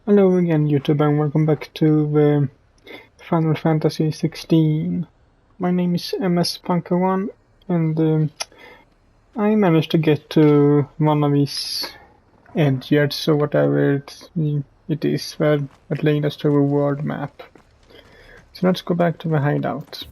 Hello again, YouTube, and welcome back to Final Fantasy 16. My name is MS Punker1, and I managed to get to one of these edges, or whatever it is, where it led us to a world map. So let's go back to the hideout.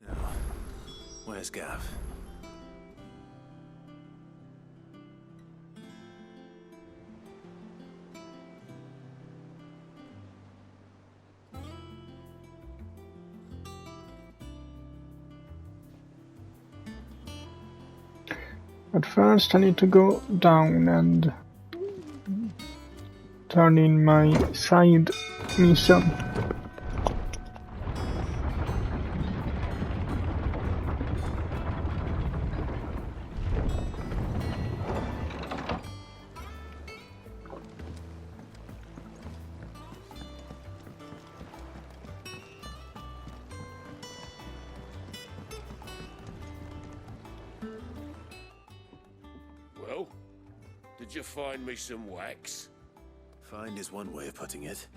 Now, where's Gav? But first I need to go down and turn in my side mission. Well, did you find me some wax? Find is one way of putting it.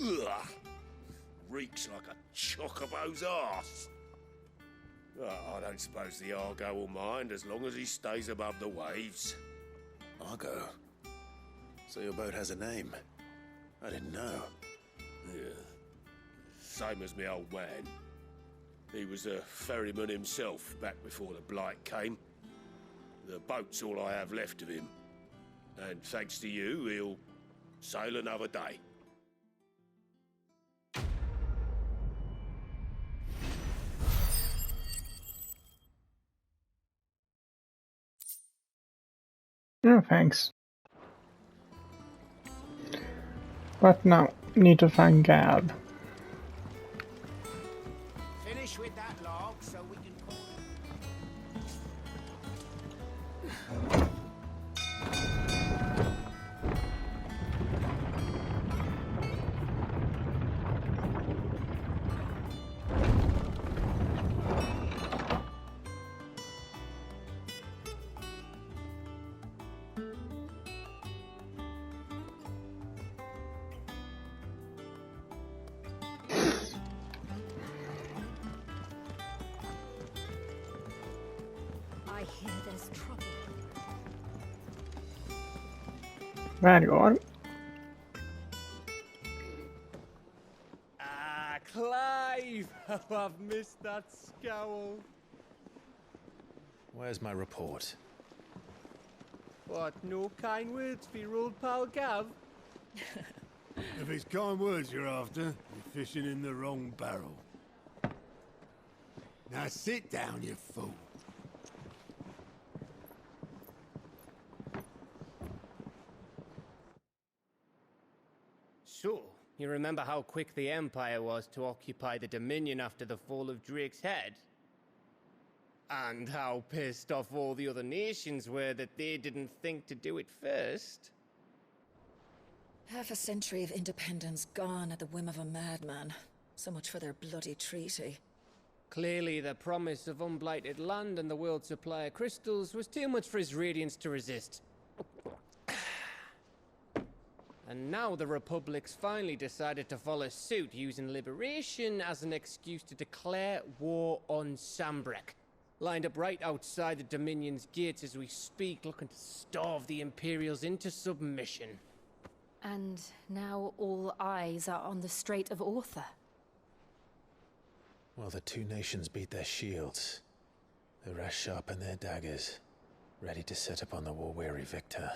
Ugh! Reeks like a chocobo's arse. Oh, I don't suppose the Argo will mind as long as he stays above the waves. Argo? So your boat has a name? I didn't know. Yeah. Same as me old man. He was a ferryman himself back before the Blight came. The boat's all I have left of him. And thanks to you, he'll sail another day. No thanks. But now, need to find Gav. Finish with that log so we can call it. I hear there's trouble. There you are. Ah, Clive! Oh, I've missed that scowl. Where's my report? What, no kind words for your old pal Gav? If it's kind words you're after, you're fishing in the wrong barrel. Now sit down, you fool. So, you remember how quick the Empire was to occupy the Dominion after the fall of Drake's head? And how pissed off all the other nations were that they didn't think to do it first? Half a century of independence gone at the whim of a madman. So much for their bloody treaty. Clearly, the promise of unblighted land and the world's supply of crystals was too much for his radiance to resist. And now the Republic's finally decided to follow suit, using liberation as an excuse to declare war on Sambrek. Lined up right outside the Dominion's gates as we speak, looking to starve the Imperials into submission. And now all eyes are on the Strait of Author. Well, the two nations beat their shields. The rest sharpen their daggers, ready to set upon the war-weary victor.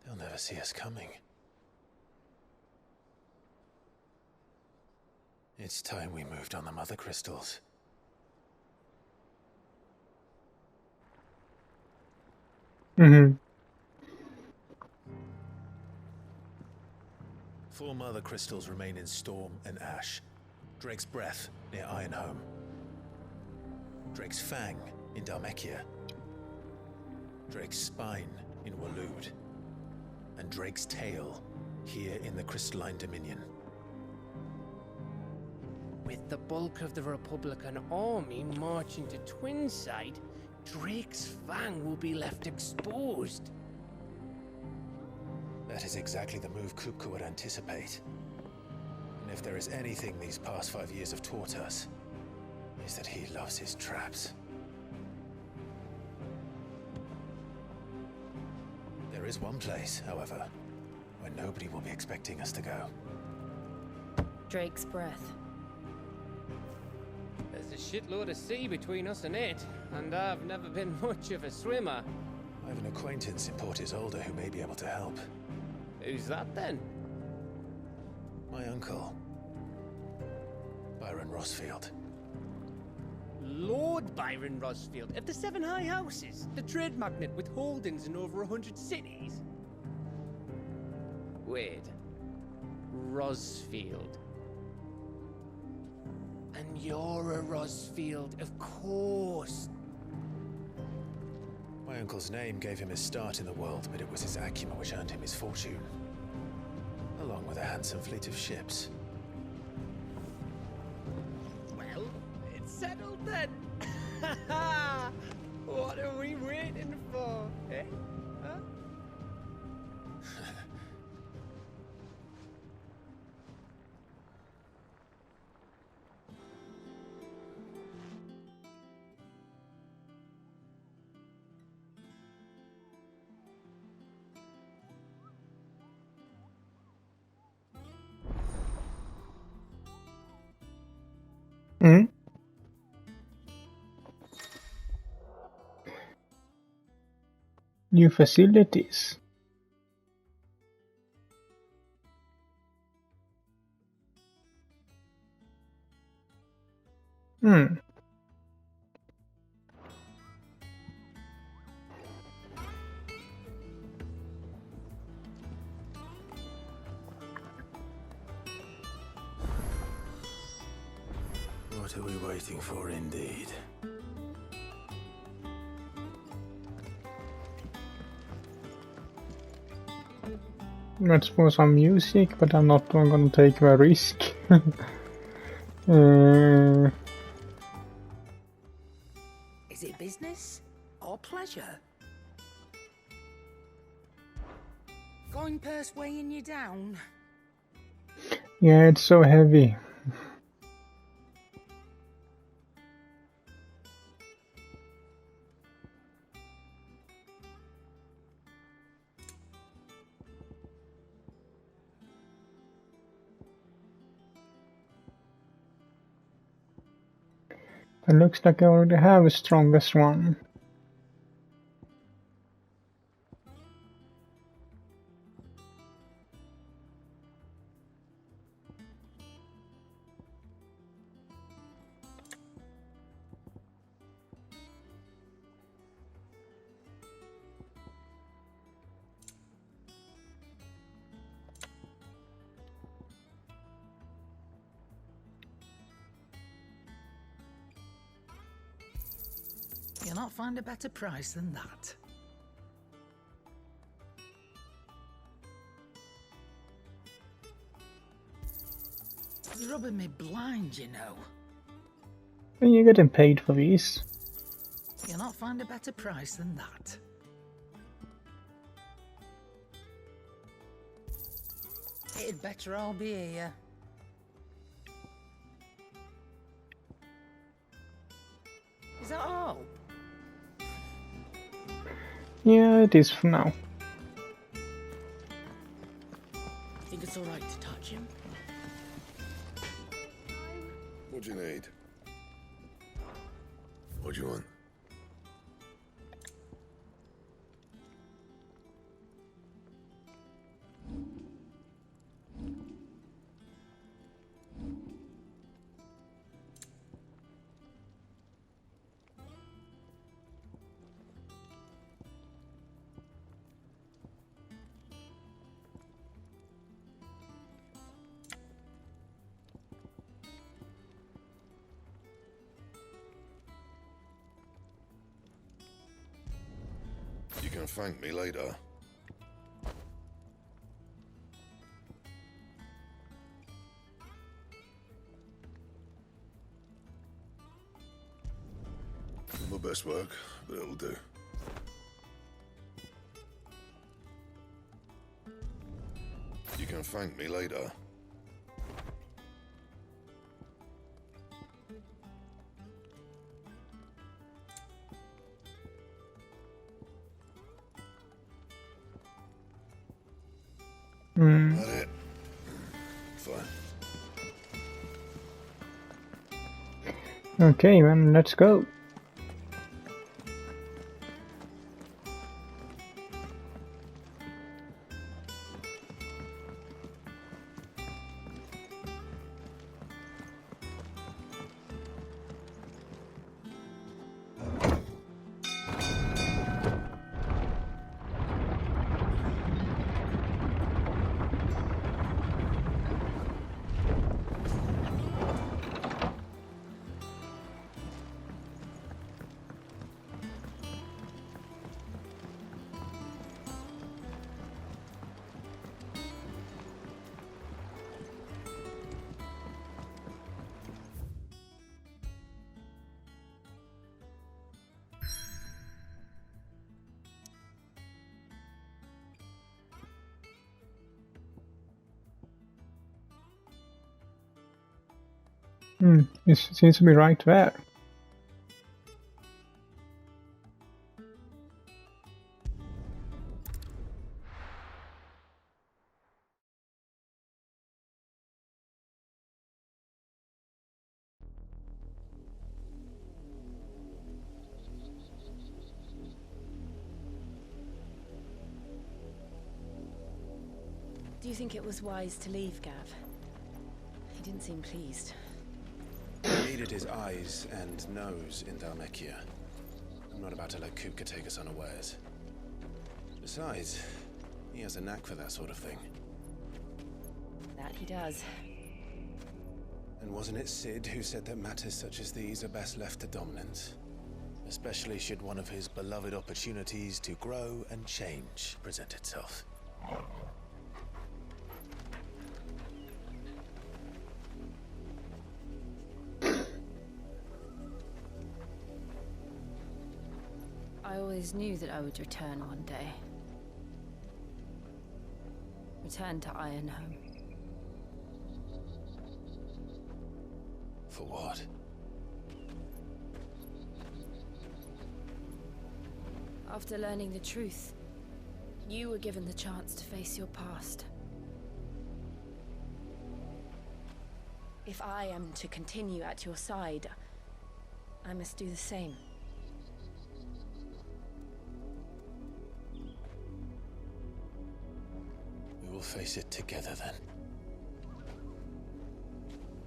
They'll never see us coming. It's time we moved on the mother crystals. 4 mother crystals remain in Storm and Ash. Drake's Breath near Ironhome. Drake's Fang in Dhalmekia. Drake's Spine in Waloed. And Drake's Tail here in the Crystalline Dominion. With the bulk of the Republican army marching to Twinside, Drake's Fang will be left exposed. That is exactly the move Kupka would anticipate. And if there is anything these past 5 years have taught us, is that he loves his traps. There is one place, however, where nobody will be expecting us to go. Drake's Breath. There's a shitload of sea between us and it, and I've never been much of a swimmer. I have an acquaintance in Port Isolde who may be able to help. Who's that then? My uncle, Byron Rossfield. Lord Byron Rossfield of the 7 High Houses, the trade magnate with holdings in over 100 cities. Wait, Rossfield. And you're a Rossfield, of course. My uncle's name gave him his start in the world, but it was his acumen which earned him his fortune. Along with a handsome fleet of ships. Well, it's settled then. What are we waiting for, eh? Huh? Hmm? New facilities. Hmm. What are we waiting for, indeed? Let's put some music, but I'm not gonna take the risk. Is it business or pleasure? Going purse weighing you down? Yeah, it's so heavy. It looks like I already have a strongest one. You'll not find a better price than that. You're rubbing me blind, you know. And you're getting paid for these. You'll not find a better price than that. It'd better all be here. Is that all? Yeah, it is for now. Think it's alright to touch him? What do you need? What do you want? can thank me later. My best work, but it'll do. You can thank me later. That it? Fine. Okay, man, let's go. It seems to be right there. Do you think it was wise to leave, Gav? He didn't seem pleased. He needed his eyes and nose in Dhalmekia. I'm not about to let Kupka take us unawares. Besides, he has a knack for that sort of thing. That he does. And wasn't it Sid who said that matters such as these are best left to dominance? Especially should one of his beloved opportunities to grow and change present itself. I always knew that I would return one day. Return to Ironhome. For what? After learning the truth, you were given the chance to face your past. If I am to continue at your side, I must do the same. We will face it together then.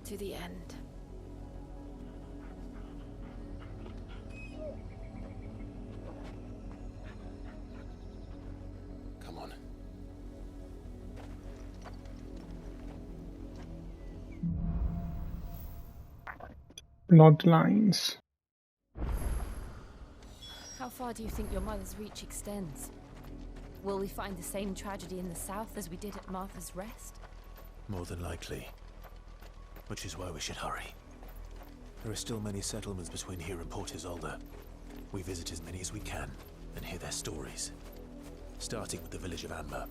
To the end. Come on. Bloodlines. How far do you think your mother's reach extends? Will we find the same tragedy in the south as we did at Martha's Rest? More than likely. Which is why we should hurry. There are still many settlements between here and Port Isolde. We visit as many as we can and hear their stories. Starting with the village of Amber.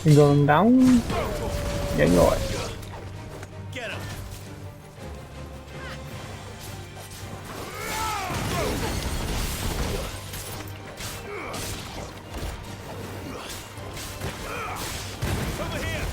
You going down? Yeah, you are. Get him! Over here!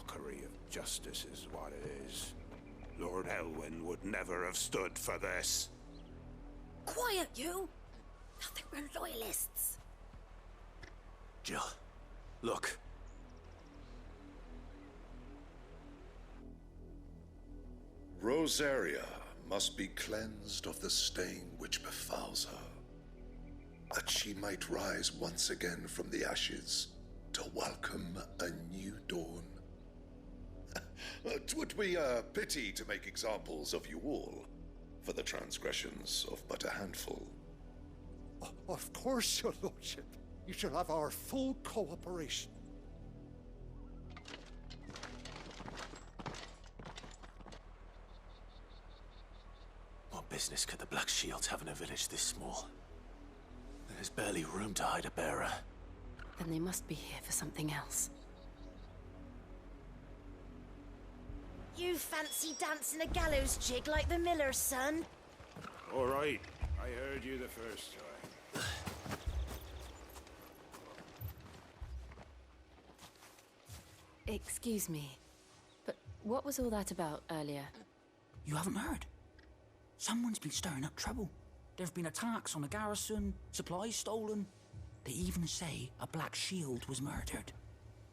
mockery of justice is what it is. Lord Elwyn would never have stood for this. Quiet, you! Thought they were loyalists. Jill, look. Rosaria must be cleansed of the stain which befouls her, that she might rise once again from the ashes to welcome a new dawn. 'Twould be a pity to make examples of you all, for the transgressions of but a handful. Of course, your lordship. You shall have our full cooperation. What business could the Black Shields have in a village this small? There's barely room to hide a bearer. Then they must be here for something else. You fancy dancing a gallows jig like the miller's son? All right, I heard you the first time. Excuse me, but what was all that about earlier? You haven't heard? Someone's been stirring up trouble. There've been attacks on the garrison, supplies stolen. They even say a Black Shield was murdered.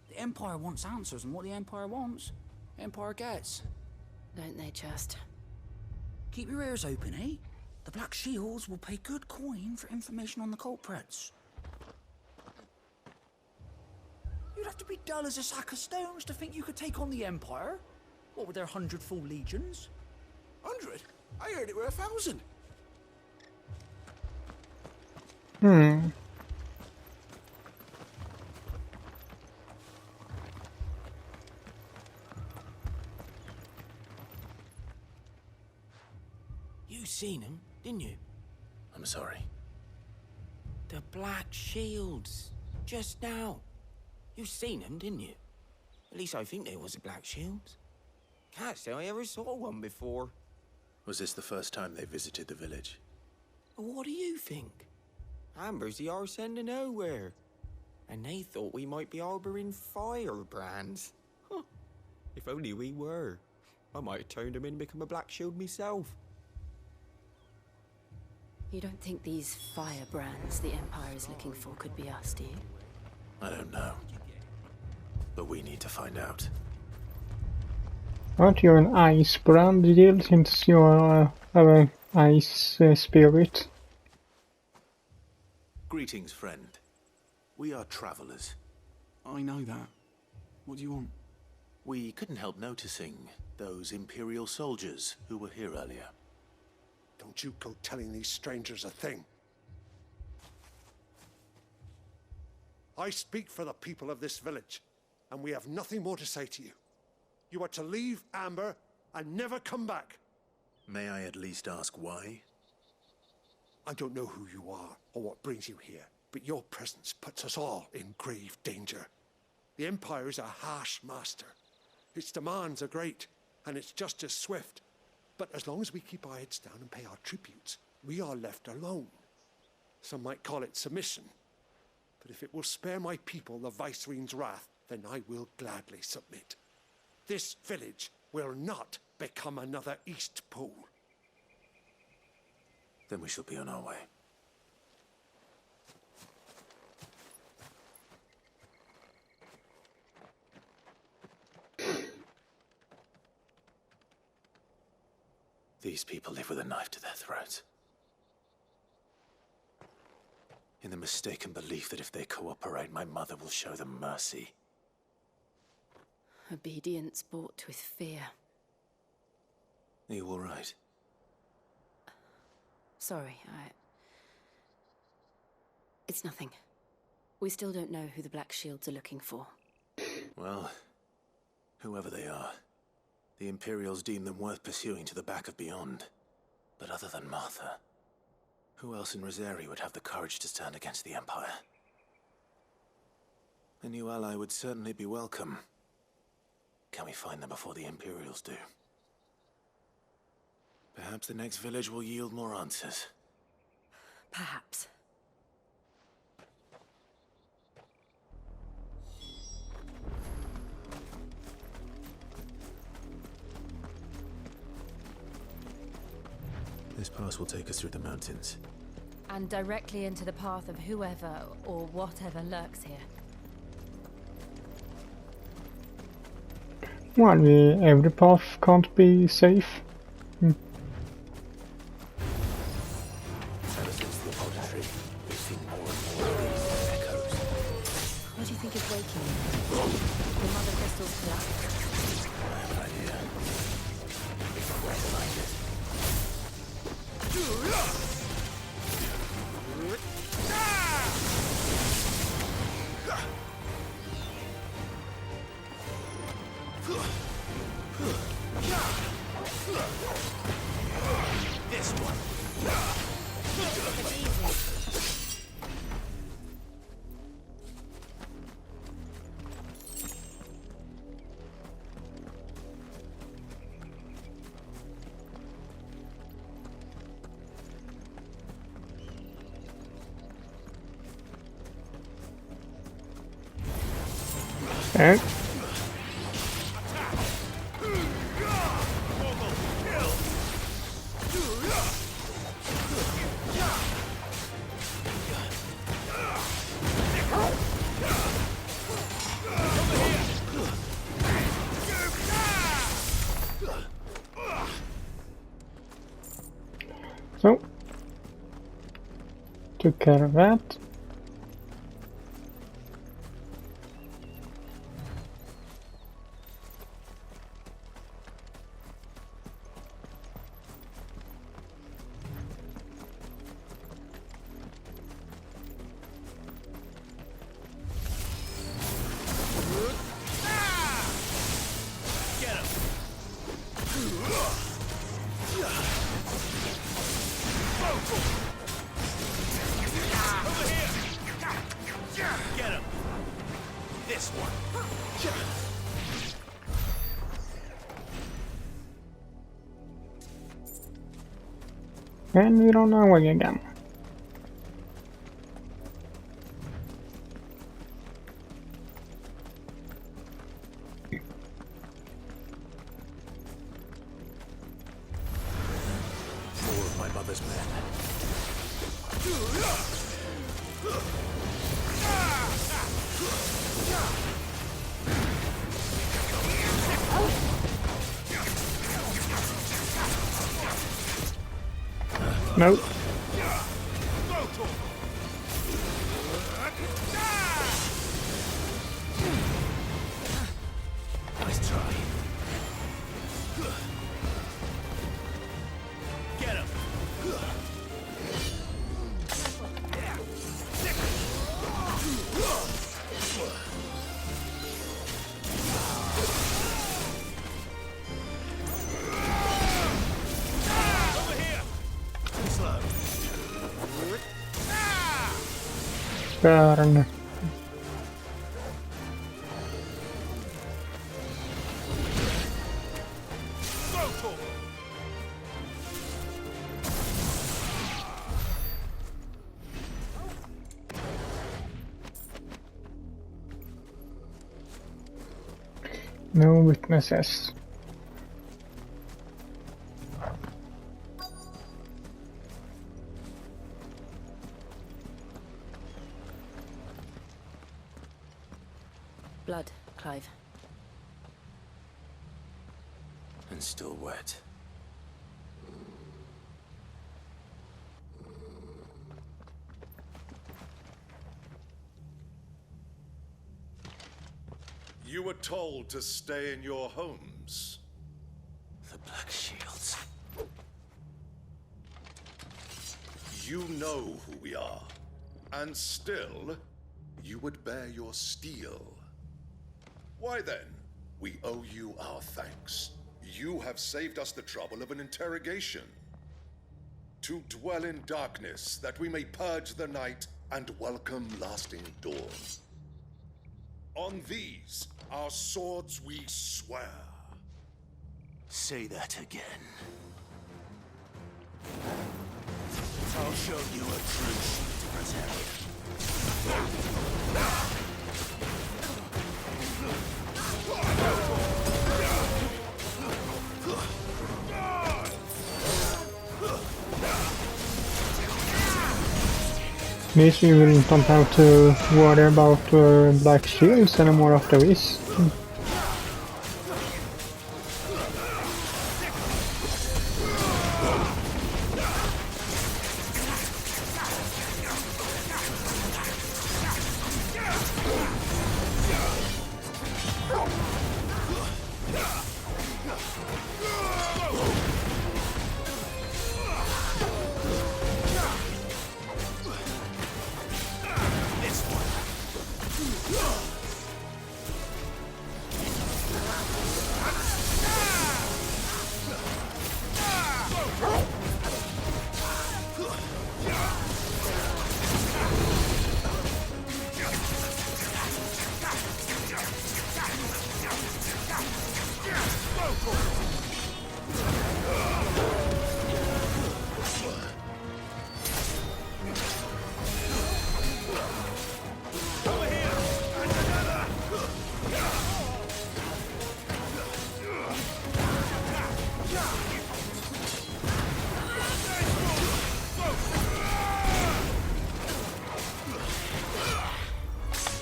The Empire wants answers, and what the Empire wants, Empire gets. Don't they just? Keep your ears open, eh? The Black Shields will pay good coin for information on the culprits. You'd have to be dull as a sack of stones to think you could take on the Empire. What with their 100 full legions? 100? I heard it were 1,000. You seen them, didn't you? I'm sorry. The Black Shields. Just now. You seen them, didn't you? At least I think there was a Black Shields. Can't say I ever saw one before. Was this the first time they visited the village? What do you think? Amber's the arse end of nowhere. And they thought we might be harboring firebrands. Huh. If only we were. I might have turned them in and become a Black Shield myself. You don't think these firebrands the Empire is looking for could be us, do you? I don't know. But we need to find out. Aren't you an ice brand, Jill, since you're an ice spirit? Greetings, friend. We are travelers. I know that. What do you want? We couldn't help noticing those Imperial soldiers who were here earlier. Don't you go telling these strangers a thing. I speak for the people of this village, and we have nothing more to say to you. You are to leave Amber and never come back. May I at least ask why? I don't know who you are or what brings you here, but your presence puts us all in grave danger. The Empire is a harsh master. Its demands are great, and its justice swift. But as long as we keep our heads down and pay our tributes, we are left alone. Some might call it submission. But if it will spare my people the Viceroy's wrath, then I will gladly submit. This village will not become another East Pool. Then we shall be on our way. These people live with a knife to their throats. In the mistaken belief that if they cooperate, my mother will show them mercy. Obedience bought with fear. Are you all right? Sorry, It's nothing. We still don't know who the Black Shields are looking for. Well, whoever they are, the Imperials deem them worth pursuing to the back of beyond. But other than Martha, who else in Rosaria would have the courage to stand against the Empire? A new ally would certainly be welcome. Can we find them before the Imperials do? Perhaps the next village will yield more answers. Perhaps. This pass will take us through the mountains. And directly into the path of whoever or whatever lurks here. Well, every path can't be safe. Ever since the auditory, we've seen more and more of these echoes. What do you think is waking you? The mother crystal's collapse? I have an idea. It's quite like it. This one. Okay. So, took care of that. Get him! This one! And we're on our way again. More of my mother's men. Nope. Nice try. Get him! Over here! Too slow. Burn. No witnesses. Blood, Clive. And still wet. You were told to stay in your homes. The Black Shields. You know who we are. And still, you would bear your steel. Why then, we owe you our thanks. You have saved us the trouble of an interrogation. To dwell in darkness, that we may purge the night and welcome lasting dawn. On these, our swords we swear. Say that again. I'll show you a true shield to protect. Means we don't have to worry about black shields anymore after this.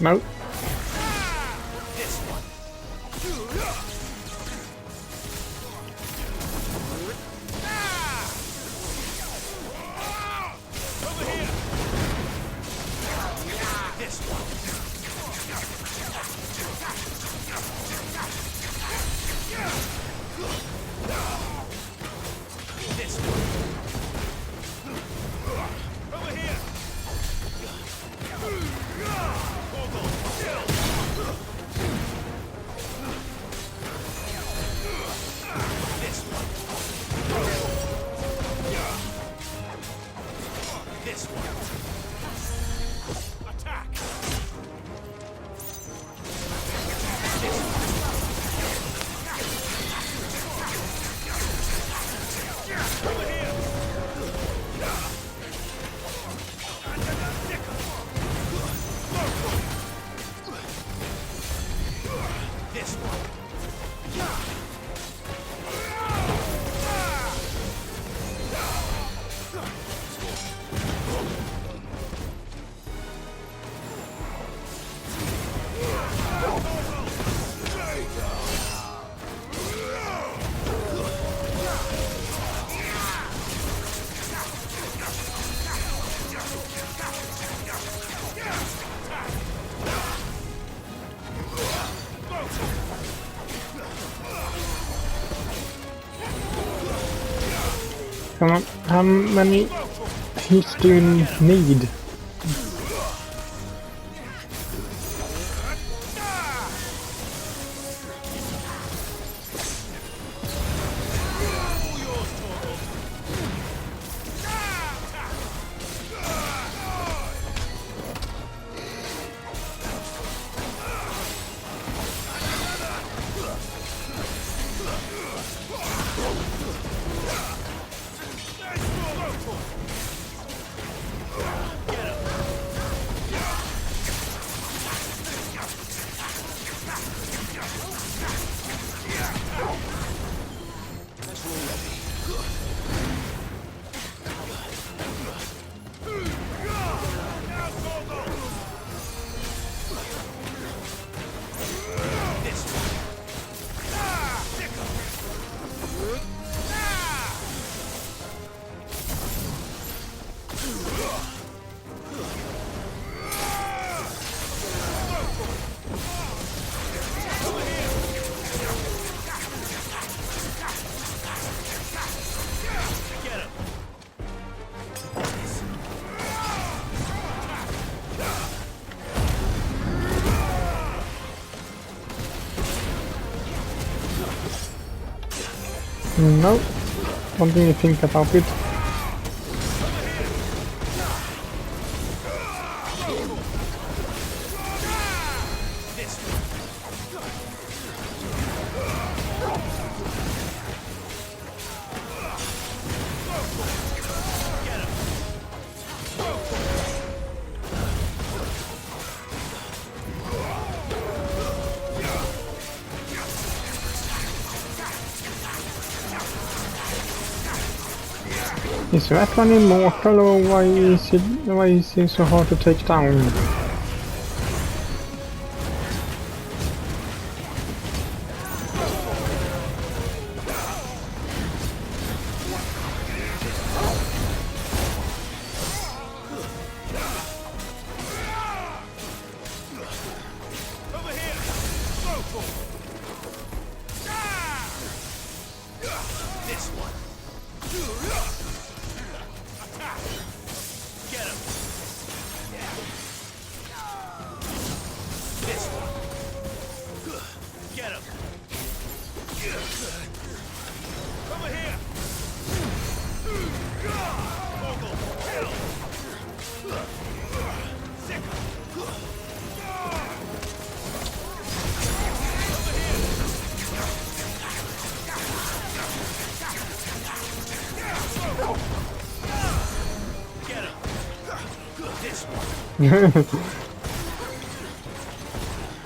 No. Come on, how many hits do you need? No, what do you think about it? Is that one immortal, or why is he so hard to take down?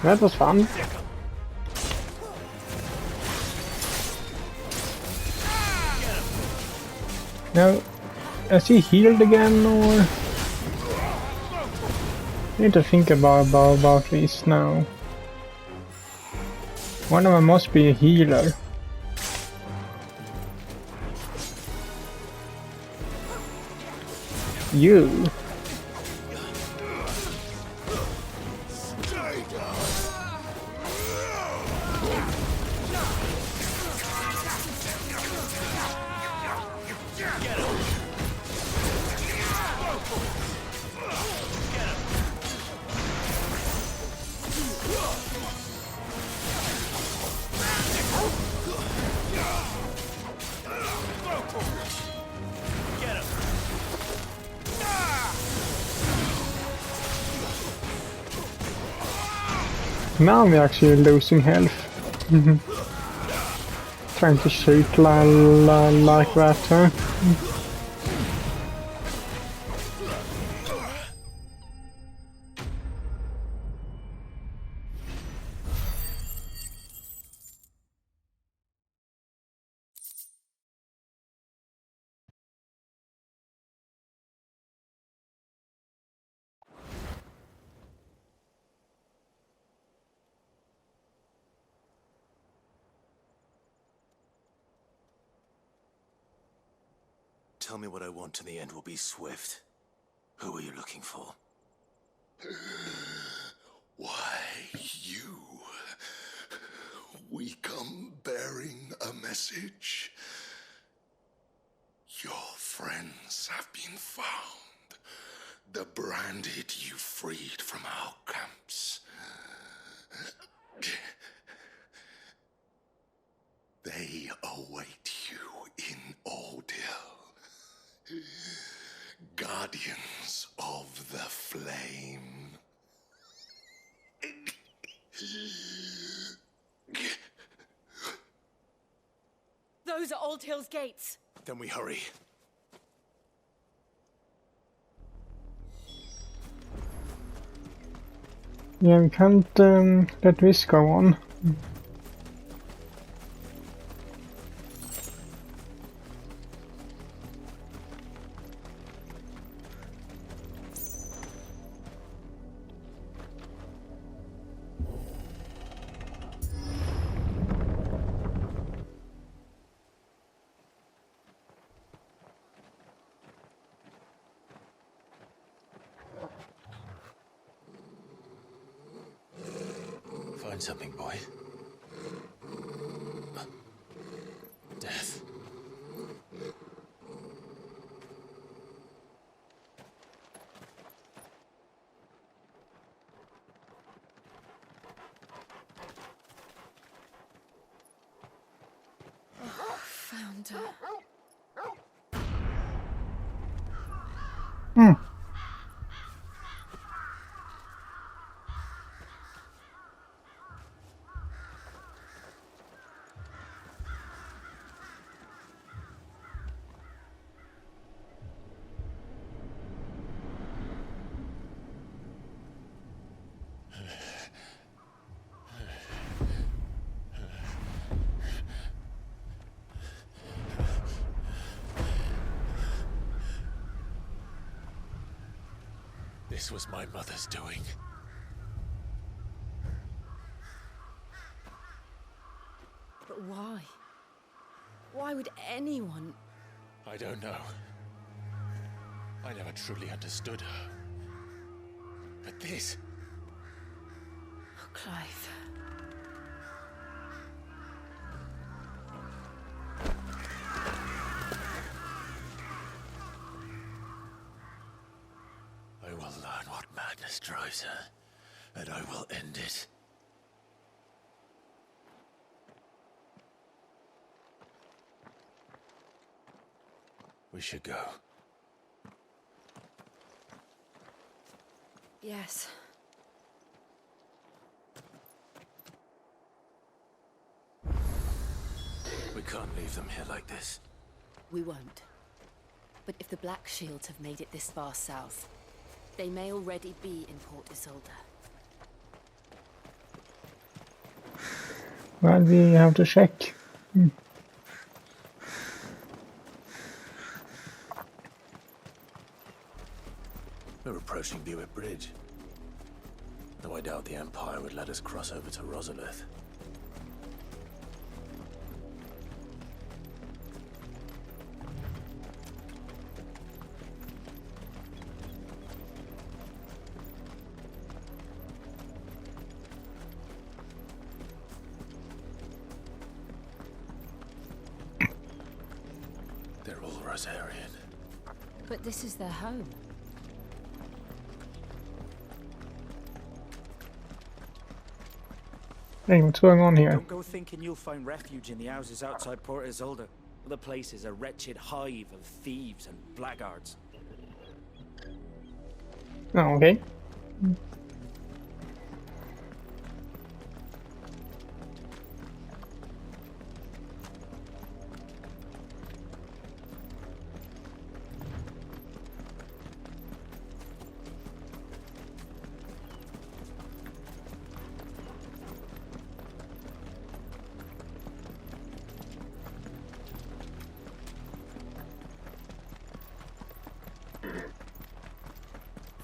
That was fun. Now, is he healed again, or? I need to think about this now. One of them must be a healer. You. Now we're actually losing health. Trying to shoot like that, huh? Tell me what I want and the end will be swift. Who are you looking for? Why, you. We come bearing a message. Your friends have been found. The branded you freed from our camps. They await you in Ordeal. Guardians of the Flame. Those are Old Hill's gates. Then we hurry. Yeah, we can't let this go on. Find something, boy. Death. Found her. This was my mother's doing. But why? Why would anyone... I don't know. I never truly understood her. But this... Oh, Clive. I will learn what madness drives her, and I will end it. We should go. Yes. We can't leave them here like this. We won't. But if the Black Shields have made it this far south, they may already be in Port Isolde. Well, we have to check. We're approaching Buick Bridge. Though I doubt the Empire would let us cross over to Rosalith. They're all Rosarian. But this is their home. Hey, what's going on here? Don't go thinking you'll find refuge in the houses outside Port Isolde. The place is a wretched hive of thieves and blackguards. Oh, okay.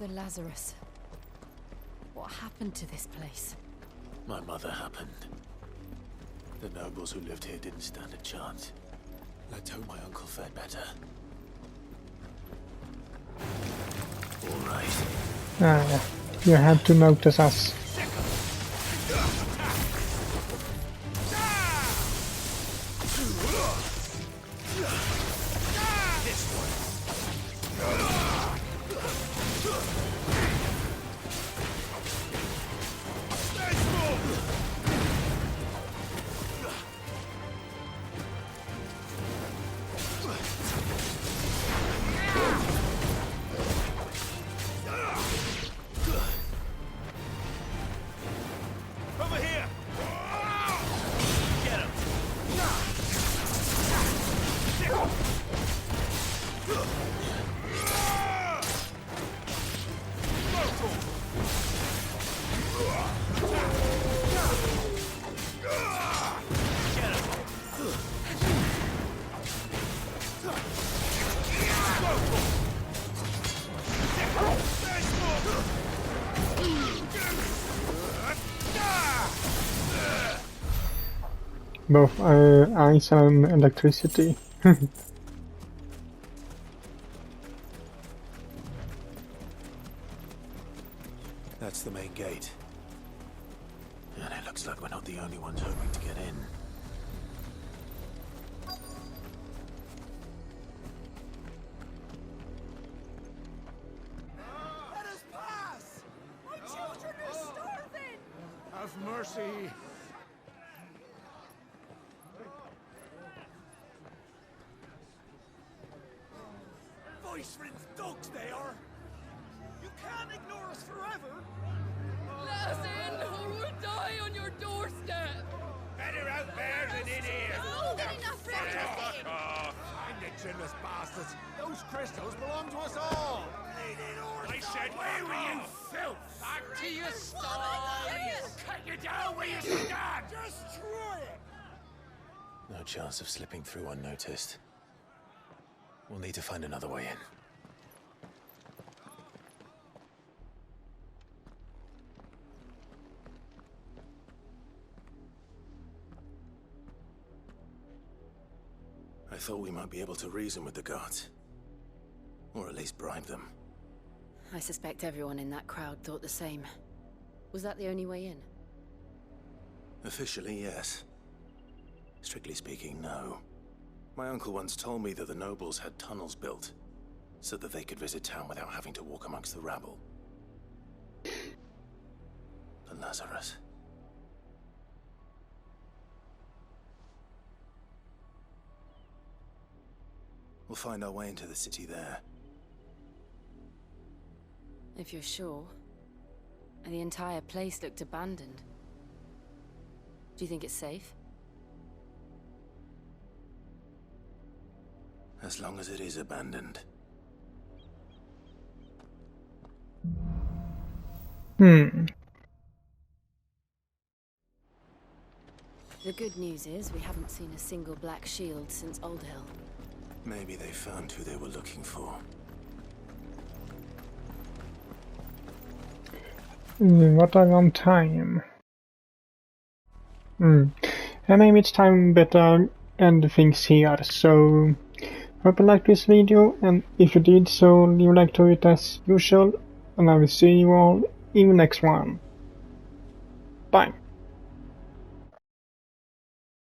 The Lazarus. What happened to this place? My mother happened. The nobles who lived here didn't stand a chance. Let's hope my uncle fared better. All right. Ah, yeah. You had to notice us. Both ice and electricity. That's the main gate. And it looks like we're not the only ones hoping to get in. Let us pass! My children are starving! Have mercy! Voice-ridden dogs they are! You can't ignore us forever! Let us in, or we'll die on your doorstep! Better out there than in here! More than enough room to Fuck off! Indigenous bastards! Those crystals belong to us all! I said, where were you, filth? Back to your sties! Cut you down where you stand! Destroy it! No chance of slipping through unnoticed. We'll need to find another way in. thought we might be able to reason with the guards. Or at least bribe them. I suspect everyone in that crowd thought the same. Was that the only way in? Officially, yes. Strictly speaking, no. My uncle once told me that the nobles had tunnels built, so that they could visit town without having to walk amongst the rabble. But Lazarus... We'll find our way into the city there. If you're sure. The entire place looked abandoned. Do you think it's safe? As long as it is abandoned. Hmm. The good news is we haven't seen a single black shield since Old Hill. Maybe they found who they were looking for. What a long time. And maybe it's time better end things here, so hope you liked this video, and if you did so, leave a like to it as usual, and I will see you all in the next one. Bye.